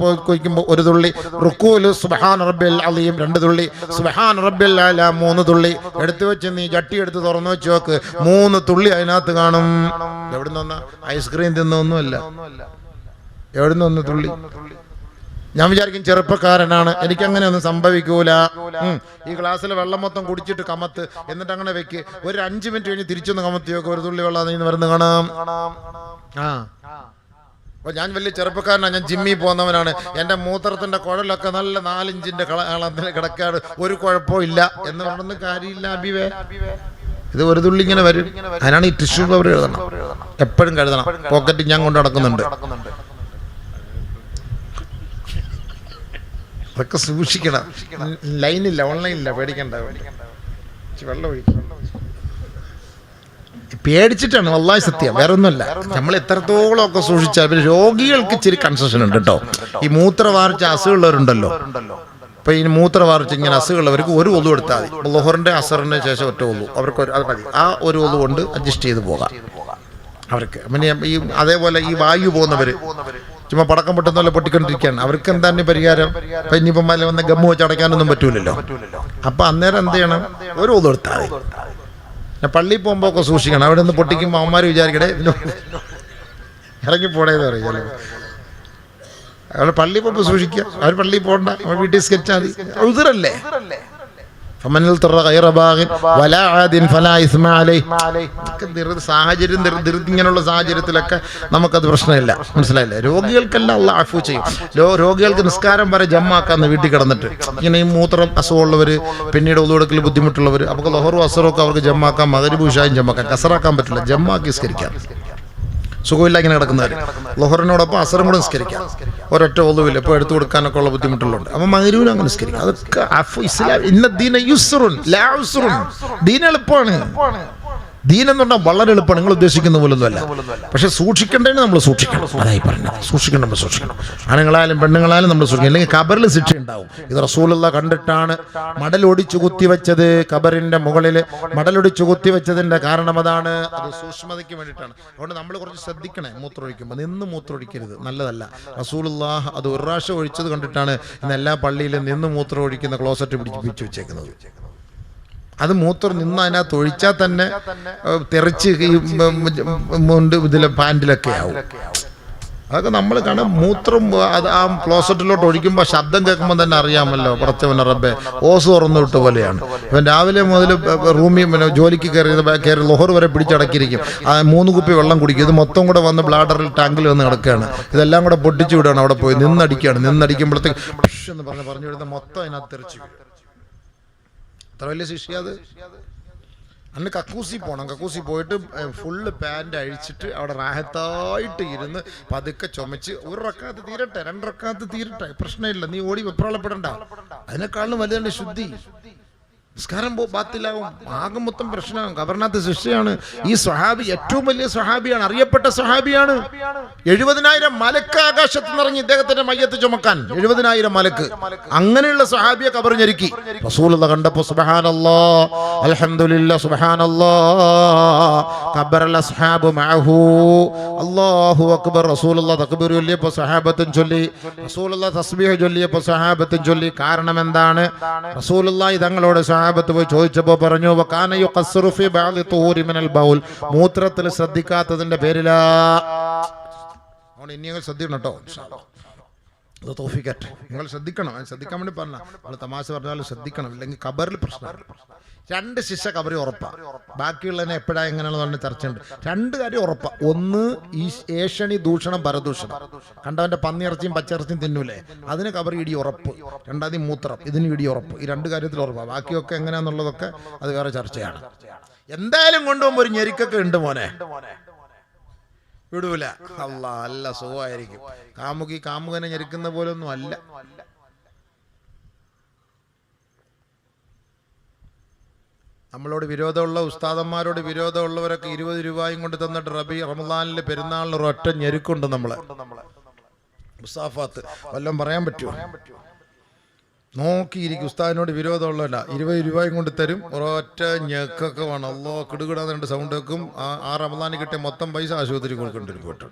കൊയ്ക്കുമ്പോൾ ഒരു തുള്ളി റുക്കൂല് സുബ്ഹാന റബ്ബിൽ അലീം 2 തുള്ളി, സുബ്ഹാന റബ്ബിൽ അഅല 3 തുള്ളി എടുത്തു വെച്ച് നീ ചട്ടി എടുത്ത് തുറന്നു വെച്ച് നോക്ക്, 3 തുള്ളി അതിനകത്ത് കാണും. എവിടുന്ന് വന്ന ഐസ്ക്രീം തിന്നൊന്നുമല്ല, എവിടുന്ന് വന്ന് തുള്ളി. ഞാൻ വിചാരിക്കും ചെറുപ്പക്കാരനാണ്, എനിക്കങ്ങനെ ഒന്നും സംഭവിക്കൂല. ഈ ഗ്ലാസ്സിൽ വെള്ളം മൊത്തം കുടിച്ചിട്ട് കമത്ത്, എന്നിട്ട് അങ്ങനെ വെക്ക്. ഒരു 5 മിനിറ്റ് കഴിഞ്ഞ് തിരിച്ചൊന്ന് കമത്തി വെക്കും, ഒരു തുള്ളി വെള്ളം നീ വരുന്ന കാണാം. അപ്പൊ ഞാൻ വലിയ ചെറുപ്പക്കാരനാണ്, ഞാൻ ജിമ്മിൽ പോകുന്നവനാണ്. എൻ്റെ മൂത്രത്തിന്റെ കുഴലൊക്കെ നല്ല 4 ഇഞ്ചിന്റെ കിടക്കാട്, ഒരു കുഴപ്പവും ഇല്ല എന്ന് പറഞ്ഞൊന്നും കാര്യമില്ല അബിവേ. ഇത് ഒരു തുള്ളി ഇങ്ങനെ വരും. അതിനാണ് ഈ ടിഷ്യൂ പേപ്പർ എഴുതണം, എപ്പോഴും കഴുതണം. പോക്കറ്റ് ഞാൻ കൊണ്ട് നടക്കുന്നുണ്ട്. അതൊക്കെ സൂക്ഷിക്കണം. ലൈനില്ല, ഓൺലൈനില്ല, പേടിക്കണ്ട. വെള്ളം ഒഴിക്കും. പേടിച്ചിട്ടാണ് വല്ലാഹി സത്യം, വേറെ ഒന്നുമല്ല. നമ്മൾ എത്രത്തോളം ഒക്കെ സൂക്ഷിച്ചാൽ പിന്നെ രോഗികൾക്ക് ഇച്ചിരി കൺസെഷൻ ഉണ്ട് കേട്ടോ. ഈ മൂത്രവാർച്ച അസുഖമുള്ളവരുണ്ടല്ലോ, ഇപ്പൊ ഈ മൂത്രവാർച്ച ഇങ്ങനെ അസുഖമുള്ളവർക്ക് ഒരു ഒതു എടുത്താൽ മതി. ളുഹറിന്റെ അസറിന്റെ ശേഷം ഒറ്റ ഒതു അവർക്ക് അത് മതി. ആ ഒരു ഒതു കൊണ്ട് അഡ്ജസ്റ്റ് ചെയ്ത് പോകാം അവർക്ക്. പിന്നെ ഈ അതേപോലെ ഈ വായു പോകുന്നവര് ചുമ്മാ പടക്കം പൊട്ടുന്ന പോലെ പൊട്ടിക്കൊണ്ടിരിക്കുകയാണ്, അവർക്ക് എന്താണ് പരിഹാരം? അപ്പൊ ഇനിയിപ്പം മല വന്ന് ഗമ്മു വെച്ച് അടയ്ക്കാനൊന്നും പറ്റൂലല്ലോ. അപ്പൊ അന്നേരം എന്ത് ചെയ്യണം? ഒരു ഒതു എടുത്താൽ മതി. പള്ളിയിൽ പോകുമ്പോ ഒക്കെ സൂക്ഷിക്കണം. അവിടെ നിന്ന് പൊട്ടിക്കുമ്പോൾ അവന്മാർ വിചാരിക്കണേ ഇറങ്ങിപ്പോടേന്ന് പറയും ചിലപ്പോൾ. അവിടെ പള്ളിയിൽ പോകുമ്പോൾ സൂക്ഷിക്കുക. അവർ പള്ളിയിൽ പോകണ്ട, അവർ വീട്ടിൽ സ്കെച്ചാൽ മതി. ഉദറല്ലേ സാഹചര്യം ഇങ്ങനെയുള്ള സാഹചര്യത്തിലൊക്കെ നമുക്കത് പ്രശ്നമില്ല. മനസ്സിലായില്ലേ? രോഗികൾക്കെല്ലാം അല്ലാഹു അഫ്വ ചെയ്യും. രോഗികൾക്ക് നിസ്കാരം വരെ ജമ്മാക്കാന്ന് വീട്ടിൽ കിടന്നിട്ട് ഇങ്ങനെ ഈ മൂത്രം അസുഖമുള്ളവർ, പിന്നീട് ഒതുകൊടുക്കൽ ബുദ്ധിമുട്ടുള്ളവർ, അപ്പോൾ ലഹറും അസറൊക്കെ അവർക്ക് ജമ്മാക്കാം, മഗ്‌രിബ് ഇശായും ജമ്മാക്കാം. കസറാക്കാൻ പറ്റില്ല, ജമ്മാക്കി നിസ്കരിക്കാം. സുഖമില്ല ഇങ്ങനെ കിടക്കുന്നവർ ലഹറിനോടൊപ്പം അസറും കൂടെ നിസ്കരിക്കാം. ഒരൊറ്റ ഒന്നുമില്ല, ഇപ്പോൾ എടുത്തു കൊടുക്കാനൊക്കെ ഉള്ള ബുദ്ധിമുട്ടുള്ളതുണ്ട്. അപ്പം മഗ്‌രിബിനും അങ്ങനെ നിസ്കരിക്കാം. അതൊക്കെ ഇസ്ലാം ഇന്ന ദീന യുസ്റുൻ ലാ ഉസ്റുൻ, ദീൻ എളുപ്പമാണ്. ദീൻ എന്ന് പറഞ്ഞാൽ വളരെ എളുപ്പമാണ്, നിങ്ങൾ ഉദ്ദേശിക്കുന്ന പോലൊന്നുമല്ല. പക്ഷെ സൂക്ഷിക്കേണ്ടതിന് നമ്മൾ സൂക്ഷിക്കണം. അതായി പറഞ്ഞത്, സൂക്ഷിക്കണം, നമ്മൾ സൂക്ഷിക്കണം. ആണുങ്ങളായാലും പെണ്ണുങ്ങളായാലും നമ്മൾ സൂക്ഷിക്കണം, അല്ലെങ്കിൽ ഖബറിൽ ശിക്ഷ ഉണ്ടാവും. ഇത് റസൂലുള്ളാഹി കണ്ടിട്ടാണ് മടലൊടിച്ചു കുത്തിവെച്ചത്. ഖബറിന്റെ മുകളിൽ മടലൊടിച്ചു കുത്തിവെച്ചതിന്റെ കാരണം അതാണ്. അത് സൂക്ഷ്മതയ്ക്ക് വേണ്ടിയിട്ടാണ്. അതുകൊണ്ട് നമ്മൾ കുറച്ച് ശ്രദ്ധിക്കണേ. മൂത്രമൊഴിക്കുമ്പോൾ നിന്ന് മൂത്രമൊഴിക്കരുത്, നല്ലതല്ല. റസൂലുള്ളാഹി അത് ഒരു പ്രാവശ്യം ഒഴിച്ചത് കണ്ടിട്ടാണ് ഇന്ന് എല്ലാ പള്ളിയിലും നിന്ന് മൂത്രം ഒഴിക്കുന്ന ക്ലോസറ്റ് പിടിച്ചു വെച്ചേക്കുന്നത്. അത് മൂത്രം നിന്ന് അതിനകത്ത് ഒഴിച്ചാൽ തന്നെ തെറിച്ച് ഇതിലെ പാൻറ്റിലൊക്കെ ആവും. അതൊക്കെ നമ്മൾ കാണാൻ മൂത്രം അത് ആ ക്ലോസറ്റിലോട്ട് ഒഴിക്കുമ്പോൾ ശബ്ദം കേൾക്കുമ്പോൾ തന്നെ അറിയാമല്ലോ പടച്ചവനെ റബ്ബെ ഓസ് തുറന്നു വിട്ട പോലെയാണ്. ഇവൻ രാവിലെ മുതൽ റൂമിൽ പിന്നെ ജോലിക്ക് കയറി ലൊഹർ വരെ പിടിച്ചടക്കിയിരിക്കും. ആ 3 കുപ്പി വെള്ളം കുടിക്കും. ഇത് മൊത്തം കൂടെ വന്ന് ബ്ലാഡറിൽ ടാങ്കിൽ വന്ന് കിടക്കുകയാണ്. ഇതെല്ലാം കൂടെ പൊട്ടിച്ചു വിടുകയാണ്. അവിടെ പോയി നിന്നടിക്കുമ്പോഴത്തേക്ക് എന്ന് പറഞ്ഞു വിടുന്ന മൊത്തം അതിനകത്ത് തെറിച്ചു വീഴും. അത്ര വലിയ ശിക്ഷ അത്. അന്ന് കക്കൂസി പോകണം. കക്കൂസി പോയിട്ട് ഫുള്ള് പാൻറ് അഴിച്ചിട്ട് അവിടെ റാഹത്തായിട്ട് ഇരുന്ന് പതുക്കെ ചുമച്ച് 1 റക്കാത്ത് തീരട്ടെ 2 റക്കാത്ത് തീരട്ടെ, പ്രശ്നമില്ല, നീ ഓടി വെപ്രാളപ്പെടണ്ട. അതിനേക്കാളും വലുതാണ് ശുദ്ധി. നിസ്കാരം ബാത്തിലാവും, ആകെ മൊത്തം പ്രശ്നമാകും. ഖബറിനകത്ത് ശിക്ഷയാണ്. ഈ സ്വഹാബി ഏറ്റവും വലിയ സ്വഹാബിയാണ്, അറിയപ്പെട്ട സ്വഹാബിയാണ്. 70,000 മലക്ക് ആകാശത്ത് നിറങ്ങി ഇദ്ദേഹത്തിന്റെ മയ്യത്ത് ചുമക്കാൻ. 70,000 മലക്ക്. അങ്ങനെയുള്ള സ്വഹാബിയെ ഖബർ ഞെരുക്കി. റസൂലുള്ളാഹി കണ്ടപ്പോൾ സുബ്ഹാനല്ലാഹ് അൽഹംദുലില്ലാഹ് സുബ്ഹാനല്ലാഹ് ഖബറൽ അസ്ഹാബു മഅഹു അല്ലാഹു അക്ബർ. റസൂലുള്ളാഹി തക്ബീർ ചൊല്ലിയപ്പോൾ സ്വഹാബത്തും ചൊല്ലി. റസൂലുള്ളാഹി തസ്ബീഹ് ചൊല്ലിയപ്പോൾ സ്വഹാബത്തും ചൊല്ലി. കാരണം എന്താണ്? റസൂലുള്ളാഹി തങ്ങളോട് സ്വഹാബത്ത് പോയി ചോദിച്ചപ്പോൾ പറഞ്ഞു വകാന യുഖസ്സിറു ഫീ ബഅദി തുഹൂരി മിനൽ ബൗൽ. മൂത്രത്തിൽ ശ്രദ്ധിക്കാത്തതിന്റെ പേരിലാ. നിങ്ങൾ ശ്രദ്ധിക്കണം കേട്ടോ. അത് തോഫിക്കട്ടെ, നിങ്ങൾ ശ്രദ്ധിക്കണം. ശ്രദ്ധിക്കാൻ വേണ്ടി പറഞ്ഞ നമ്മൾ തമാശ പറഞ്ഞാലും ശ്രദ്ധിക്കണം, ഇല്ലെങ്കിൽ ഖബറിൽ പ്രശ്നം. 2 ശിക്ഷ ഖബറിൽ ഉറപ്പാണ്. ബാക്കിയുള്ളതിനെ എപ്പോഴാ എങ്ങനെയാണെന്ന് പറഞ്ഞ ചർച്ചയുണ്ട്. 2 കാര്യം ഉറപ്പാണ്. ഒന്ന് ഈ ഏഷണി ദൂഷണം പരദൂഷണം. കണ്ടവന്റെ പന്നിയിറച്ചിയും പച്ചിറച്ചിയും തിന്നൂലേ, അതിന് ഖബർ ഇടി ഉറപ്പ്. 2ാമത് മൂത്രം, ഇതിന് ഇടി ഉറപ്പ്. ഈ 2 കാര്യത്തിൽ ഉറപ്പാണ്. ബാക്കിയൊക്കെ എങ്ങനെയാന്നുള്ളതൊക്കെ അത് വേറെ ചർച്ചയാണ്. എന്തായാലും കൊണ്ടുപോകുമ്പോൾ ഒരു ഞെരുക്കൊക്കെ ഉണ്ട് മോനെ, വിടൂല. അല്ലാ നല്ല സുഖമായിരിക്കും. കാമുകനെ ഞെരുക്കുന്ന പോലെ ഒന്നും അല്ല. നമ്മളോട് വിരോധമുള്ള ഉസ്താദന്മാരോട് വിരോധമുള്ളവരൊക്കെ 20 രൂപയും കൊണ്ട് തന്നിട്ട് റമദാനിലെ പെരുന്നാളിന് ഒരൊറ്റ ഞെരുക്കുണ്ട് നമ്മളെ. മുസാഫാത്ത് വല്ലതും പറയാൻ പറ്റുമോ? നോക്കിയിരിക്കും. ഉസ്താദിനോട് വിരോധമുള്ളതല്ല, 20 രൂപയും കൊണ്ട് തരും. ഒരൊറ്റ ഞെക്കൊക്കെ വേണം. അല്ലോ കിടുകിടാന്ന് 2 സൗണ്ട് വെക്കും. ആ റമദാനിൽ കിട്ടിയ മൊത്തം പൈസ ആശുപത്രി കൊടുക്കേണ്ടി വരും. പോയിട്ട്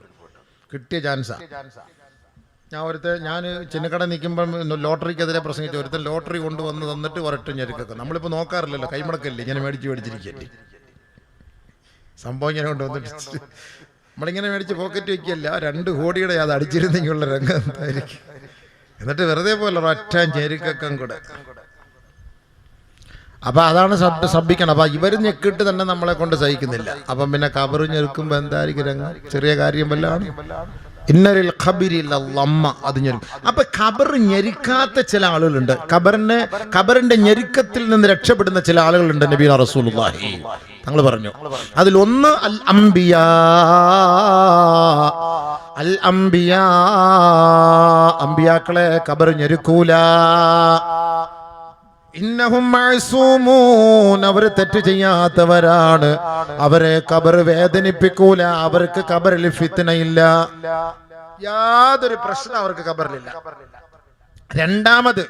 കിട്ടിയ ചാൻസാ. ഞാൻ ചിന്നക്കട നിൽക്കുമ്പം ലോട്ടറിക്കെതിരെ പ്രസംഗിച്ചു. ഒരുത്തൻ ലോട്ടറി കൊണ്ടുവന്ന് തന്നിട്ട് ഒരൊറ്റ ഞെരുക്കൊക്കെ. നമ്മളിപ്പോൾ നോക്കാറില്ലല്ലോ, കൈമടക്കല്ലേ, ഇങ്ങനെ മേടിച്ചിരിക്കല്ലേ. സംഭവം ഇങ്ങനെ കൊണ്ടുവന്നിട്ട് നമ്മളിങ്ങനെ മേടിച്ച് പോക്കറ്റ് വയ്ക്കല്ല. 2 കോടിയുടെ അത് അടിച്ചിരുന്നെങ്കിലുള്ള രംഗം എന്തായിരിക്കും. എന്നിട്ട് വെറുതെ പോലെ ഒരൊറ്റ ഞെരുക്കൊക്കെ കൂടെ. അപ്പൊ അതാണ് ശ്രദ്ധിക്കണം. അപ്പൊ ഇവർ ഞെക്കിട്ട് തന്നെ നമ്മളെ കൊണ്ട് സഹിക്കുന്നില്ല. അപ്പം പിന്നെ ഖബർ ഞെരുക്കുമ്പോ എന്തായിരിക്കും രംഗം? ചെറിയ കാര്യം വല്ലാണ്. ഇന്നരിൽ ഖബരിൽ ലമ്മ അത് ഞെരുക്കും. അപ്പൊ ഖബർ ഞെരുക്കാത്ത ചില ആളുകളുണ്ട്. ഖബറിന്റെ ഞെരുക്കത്തിൽ നിന്ന് രക്ഷപ്പെടുന്ന ചില ആളുകളുണ്ട്. നബിയുനാ റസൂലുള്ളാഹി തങ്ങൾ പറഞ്ഞു. അതിലൊന്ന് അംബിയാക്കളെ ഖബർ ഞെരുക്കൂല. ഇന്നഹും മഅസൂമൂൻ, അവർ തെറ്റ് ചെയ്യാത്തവരാണ്. അവരെ ഖബർ വേദനിപ്പിക്കൂല. അവർക്ക് ഖബറിൽ ഫിത്നയില്ല, യാതൊരു പ്രശ്നം അവർക്ക് ഖബറിലില്ല. 2ാമത്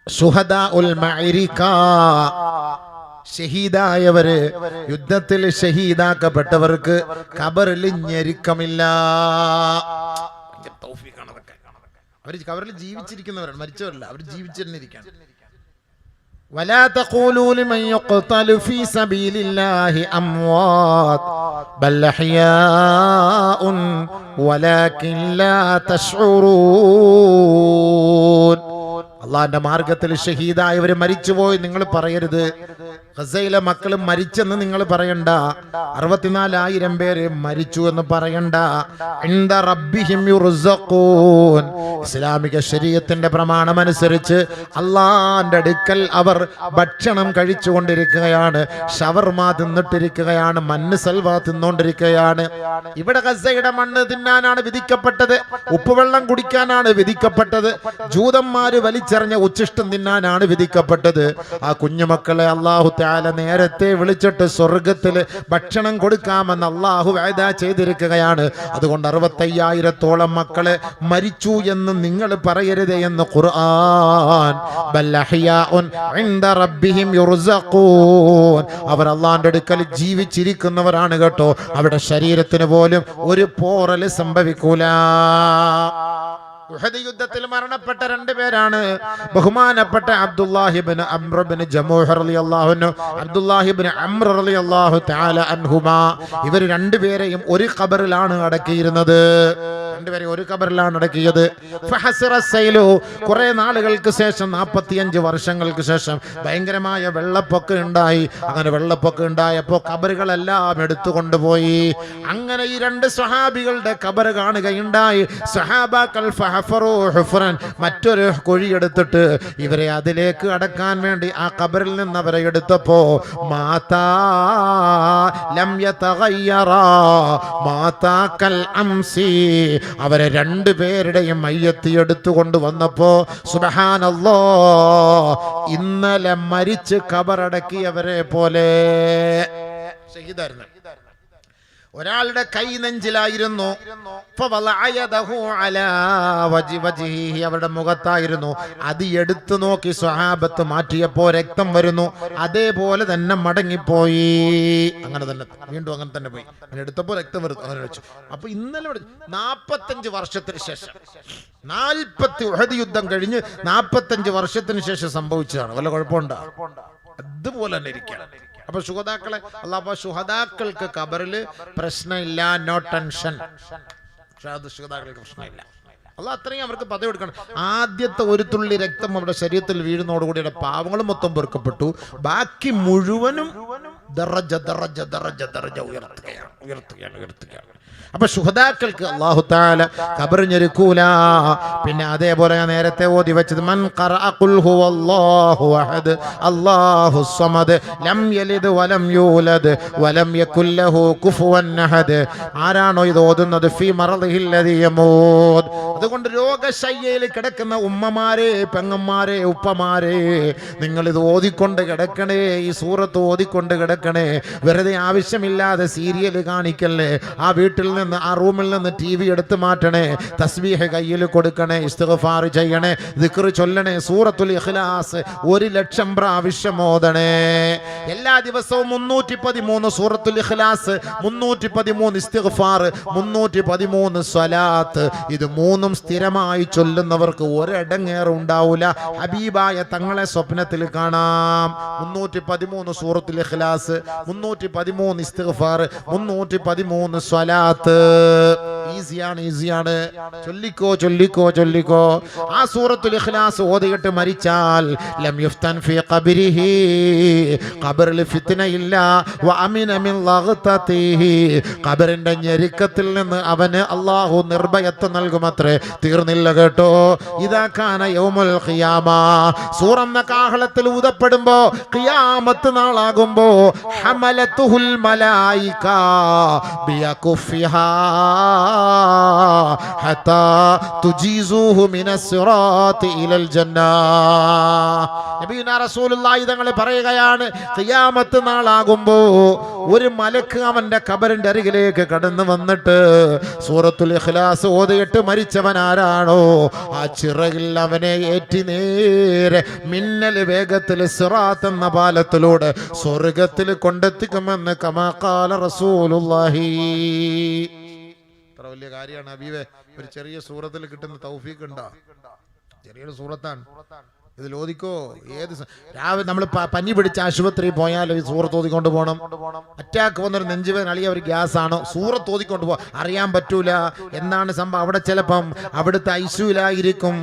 ശുഹദാഉൽ മഅരിക, ഷഹീദായവര്, യുദ്ധത്തിൽ ഷഹീദാക്കപ്പെട്ടവർക്ക് ഖബറിൽ ഞെരുക്കമില്ല. അവർ ഖബറിൽ ജീവിച്ചിരിക്കുന്നവരാണ്, മരിച്ചവരല്ല. അവർ ജീവിച്ചിരിക്കാണ്. ولا تقولوا لمن يقتل في سبيل الله أموات بل أحياء ولكن لا تشعرون. അള്ളാന്റെ മാർഗത്തിൽ ഷഹീദായവർ മരിച്ചുപോയി നിങ്ങൾ പറയരുത്. ഗസയിലെ മക്കളും മരിച്ചെന്ന് നിങ്ങൾ പറയണ്ട. 64,000 പേര് മരിച്ചു എന്ന് പറയണ്ട. ഇൻദ റബ്ബിഹിം യുർസഖൂൻ, ഇസ്ലാമിക ശരീഅത്തിന്റെ പ്രമാണം അനുസരിച്ച് അള്ളാന്റെ അടുക്കൽ അവർ ഭക്ഷണം കഴിച്ചുകൊണ്ടിരിക്കുകയാണ്. ഷവർമ തിന്നിട്ടിരിക്കുകയാണ്, മണ്ണ് സൽവ തിന്നുകൊണ്ടിരിക്കുകയാണ്. ഇവിടെ ഗസയുടെ മണ്ണ് തിന്നാനാണ് വിധിക്കപ്പെട്ടത്, ഉപ്പുവെള്ളം കുടിക്കാനാണ് വിധിക്കപ്പെട്ടത്, ജൂതന്മാര് വലിച്ചെറിഞ്ഞ ഉച്ചിഷ്ടം തിന്നാനാണ് വിധിക്കപ്പെട്ടത്. ആ കുഞ്ഞുമക്കളെ അല്ലാഹു തആല നേരത്തെ വിളിച്ചിട്ട് സ്വർഗത്തിൽ ഭക്ഷണം കൊടുക്കാമെന്ന് അല്ലാഹു വഅദ ചെയ്തിരിക്കുകയാണ്. അതുകൊണ്ട് 65,000-ഓളം മക്കളെ മരിച്ചു എന്ന് നിങ്ങൾ പറയരുത് എന്ന് ഖുർആൻ. ബൽ അഹ്യാഉൻ ഇൻദ റബ്ബിഹിം യുർസഖൂൻ, അവർ അല്ലാഹുവിന്റെ അടുക്കൽ ജീവിച്ചിരിക്കുന്നവരാണ് കേട്ടോ. അവിടെ ശരീരത്തിന് പോലും ഒരു പോറൽ സംഭവിക്കൂല. ഉഹദ് യുദ്ധത്തിൽ മരണപ്പെട്ട രണ്ടുപേരാണ്. ബഹുമാനപ്പെട്ട അബ്ദുല്ലാഹിബ്നു അംർ ഇബ്നു ജമൂഹ് റളിയല്ലാഹു അൻഹു, അബ്ദുല്ലാഹിബ്നു അംർ റളിയല്ലാഹു തആല അൻഹുമാ. ഇവർ രണ്ടുപേരെയും ഒരു ഖബറിലാണ് അടക്കിയിരുന്നത്. രണ്ടുപേരെ ഒരു ഖബറിലാണ് അടക്കിയത്. ഫഹസറ സൈലു, കുറെ നാളുകൾക്ക് ശേഷം 45 വർഷങ്ങൾക്ക് ശേഷം ഭയങ്കരമായ വെള്ളപ്പൊക്കം ഉണ്ടായി. അങ്ങനെ വെള്ളപ്പൊക്കം ഉണ്ടായപ്പോൾ ഖബറുകളെല്ലാം എടുത്തുകൊണ്ടുപോയി. അങ്ങനെ ഈ രണ്ട് സ്വഹാബികളുടെ ഖബർ കാണുകയുണ്ടായി. സ്വഹാബാക്കൾ ഫഹഫറു ഹുഫ്റൻ, മറ്റൊരു കുഴിയെടുത്തിട്ട് ഇവരെ അതിലേക്ക് അടക്കാൻ വേണ്ടി ആ ഖബറിൽ നിന്ന് അവരെ എടുത്തപ്പോ മാതാ ലം യതഗയ്യറാ മാതാ കൽ അംസി, അവരെ രണ്ടുപേരുടെയും മയ്യത്ത് എടുത്തുകൊണ്ട് വന്നപ്പോ സുബ്ഹാനല്ലാഹ്, ഇന്നലെ മരിച്ച് ഖബറടക്കിയവരെ പോലെ ഷഹീദായിരുന്നു. ഒരാളുടെ കൈ നെഞ്ചിലായിരുന്നു, അവരുടെ മുഖത്തായിരുന്നു. അത് എടുത്തു നോക്കി സ്വഹാബത്ത് മാറ്റിയപ്പോ രക്തം വരുന്നു. അതേപോലെ തന്നെ മടങ്ങിപ്പോയി. അങ്ങനെ തന്നെ വീണ്ടും അങ്ങനെ തന്നെ പോയി. അങ്ങനെ എടുത്തപ്പോ രക്തം വരുന്നു. അങ്ങനെ വെച്ചു. അപ്പൊ ഇന്നലെ 45 വർഷത്തിന് ശേഷം, 40 ഉഹദ് യുദ്ധം കഴിഞ്ഞ് 45 വർഷത്തിന് ശേഷം സംഭവിച്ചതാണ്. വല്ല കുഴപ്പമുണ്ടോ? അതുപോലെ തന്നെ ഇരിക്കണം. അപ്പൊ ശുഹദാക്കളെ അല്ലാഹു, ശുഹദാക്കൾക്ക് ഖബറിൽ പ്രശ്നമില്ല, നോ ടെൻഷൻ. ശുഹദാക്കൾക്ക് പ്രശ്നമില്ല. അല്ലാഹ് അത്രയും അവർക്ക് പദവി കൊടുക്കണം. ആദ്യത്തെ ഒരു തുള്ളി രക്തം അവരുടെ ശരീരത്തിൽ വീഴുന്നതോടുകൂടി പാവങ്ങളും മൊത്തം പൊറുക്കപ്പെട്ടു. ബാക്കി മുഴുവനും ദറജ ദറജ ദറജ ദറജ ഉയർത്തുകയാണ്. അപ്പൊ ശുഹദാക്കൾക്ക് അല്ലാഹു തആല ഖബർ ഞെരുക്കൂല. പിന്നെ അതേപോലെ ഞാൻ നേരത്തെ ഓതി വെച്ചത്, മൻ ഖറഅ ഖുൽ ഹുവല്ലാഹു അഹദ് അല്ലാഹുസ് സമദ് ലം യലിദ് വലം യൂലദ് വലം യകുൽ ലഹു കുഫുവൻ അഹദ്. ആരാണോ ഇത് ഓതുന്നത്, ഫീ മറദിഹിൽ ലദീ യമൂത്, അതുകൊണ്ട് രോഗശയ്യയിൽ കിടക്കുന്ന ഉമ്മമാരെ, പെങ്ങന്മാരെ, ഉപ്പമാരെ, നിങ്ങൾ ഇത് ഓതിക്കൊണ്ട് കിടക്കണേ. ഈ സൂറത്ത് ഓതിക്കൊണ്ട് കിടക്കണേ. വെറുതെ ആവശ്യമില്ലാതെ സീരിയൽ കാണിക്കല്ലേ. ആ വീട്ടിൽ നിന്ന്, ആ റൂമിൽ നിന്ന് TV എടുത്ത് മാറ്റണേ. തസ്ബീഹ് കയ്യിൽ കൊടുക്കണേ. ഇസ്തിഗ്ഫാർ ചെയ്യണേ. ദിക്ർ ചൊല്ലണേ. സൂറത്തുൽ ഇഖ്ലാസ് 1,00,000 പ്രാവശ്യം ഓതണേ. എല്ലാ ദിവസവും 313 സൂറത്തുൽ ഇഖ്ലാസ്, 313 ഇസ്തിഗ്ഫാർ, 313 സ്വലാത്ത്. ഇത് മൂന്നും സ്ഥിരമായി ചൊല്ലുന്നവർക്ക് ഒരടങ്ങേറും ഉണ്ടാവില്ല. ഹബീബായ തങ്ങളെ സ്വപ്നത്തിൽ കാണാം. 313 സൂറത്തുൽ ഇഖ്ലാസ്, 313 ഇസ്തിഗ്ഫാർ, 313 സ്വലാത്ത്. ഈസിയാണ്. ചൊല്ലിക്കോ. ആ സൂറത്തുൽ ഇഖ്ലാസ് ഓതിയിട്ട് മരിച്ചാൽ ലം യുഫ്തൻ ഫീ ഖബ്രിഹി, ഖബറിൽ ഫിത്നയില്ല. വ അമിന മിൻ ലഗ്തതിഹി, ഖബറിന്റെ ഞെരുക്കത്തിൽ നിന്ന് അവന് അല്ലാഹു നിർഭയത്വം നൽകുമത്രേ. തീർന്നില്ല കേട്ടോ. ഇദാ കാന യൗമുൽ ഖിയാമ, സൂറന്ന കാഹളത്തിൽ ഊതപ്പെടുമ്പോ ഖിയാമത്ത് നാളാകുമ്പോ ഹമലത്തുഹുൽ മലായിക ബിയകുഫിഹാ ഹത്താ തുജീസുഹു മിനസ് സിറാത്തി ഇലൽ ജന്നാ. നബിയുനാ റസൂലുള്ളാഹി തങ്ങൾ പറയുകയാണ്, ഖിയാമത്ത് നാളാകുമ്പോ ഒരു മലക്ക് അവന്റെ ഖബറിന്റെ അരികിലേക്ക് കടന്നു വന്നിട്ട് സൂറത്തുൽ ഇഖ്ലാസ് ഓതിയിട്ട് മരിച്ചവൻ ആരാണോ ആ ചിറകിൽ അവനെ ഏറ്റി നേരെ മിന്നൽ വേഗത്തിൽ സിറാത്ത് എന്ന പാലത്തിലൂടെ സ്വർഗത്തിൽ കൊണ്ടെത്തിക്കുമെന്ന് കമാ ഖാല റസൂലുള്ളാഹി. വലിയ കാര്യമാണ് ഹബീബേ. ഒരു ചെറിയ സൂറത്തിൽ കിട്ടുന്ന തൗഫീഖ് ഉണ്ടോ? ചെറിയൊരു സൂറത്താണ്. ഇതിൽ ഓതിക്കോ. രാവിലെ നമ്മൾ പനി പിടിച്ച് ആശുപത്രി പോയാൽ ഈ സൂറത്ത് ഓതിക്കൊണ്ട് പോകണം. അറ്റാക്ക് വന്നൊരു നെഞ്ചുവേദന, അളിയ ഒരു ഗ്യാസ് ആണോ, സൂറത്ത് ഓതിക്കൊണ്ട് പോകാൻ അറിയാൻ പറ്റൂല എന്നാണ് സംഭവം. അവിടെ ചിലപ്പം അവിടുത്തെ ഐസിയുലായിരിക്കും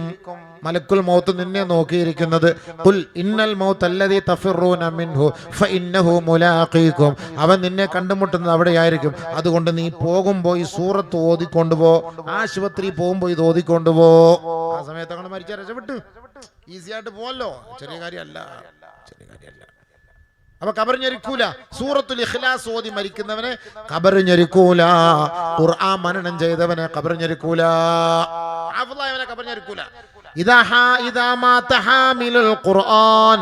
മലക്കുൽ മൗത്ത് നിന്നെ നോക്കിയിരിക്കുന്നത്. ഖുൽ ഇന്നൽ മൗത്ത് അല്ലദീ തഫിറൂന മിൻഹു ഫഇന്നഹു മുലാഖീകും, അവൻ നിന്നെ കണ്ടുമുട്ടുന്നത് അവിടെയായിരിക്കും. അതുകൊണ്ട് നീ പോകുമ്പോൾ ഈ സൂറത്ത് ഓതിക്കൊണ്ടുപോ. ആശുപത്രി പോകുമ്പോൾ ഇത് ഓതിക്കൊണ്ടുപോ. ആ സമയത്ത് അങ്ങനെ മരിച്ചാൽ രക്ഷപ്പെട്ടു. ഈസി ആയിട്ട് പോവല്ലോ. ചെറിയ കാര്യമല്ല. അപ്പൊ ഖബർ ഞെരുക്കൂല. സൂറത്തുൽ ഇഖ്ലാസ് ഓതി മരിക്കുന്നവനെ ഖബർ ഞെരുക്കൂല. ഖുർആൻ മനനം ചെയ്തവനെ ഖബർ ഞെരുക്കൂല. ആഫ്ളായവനെ ഖബർ ഞെരുക്കൂല. ഇദാ മാത ഹാമിലുൽ ഖുർആൻ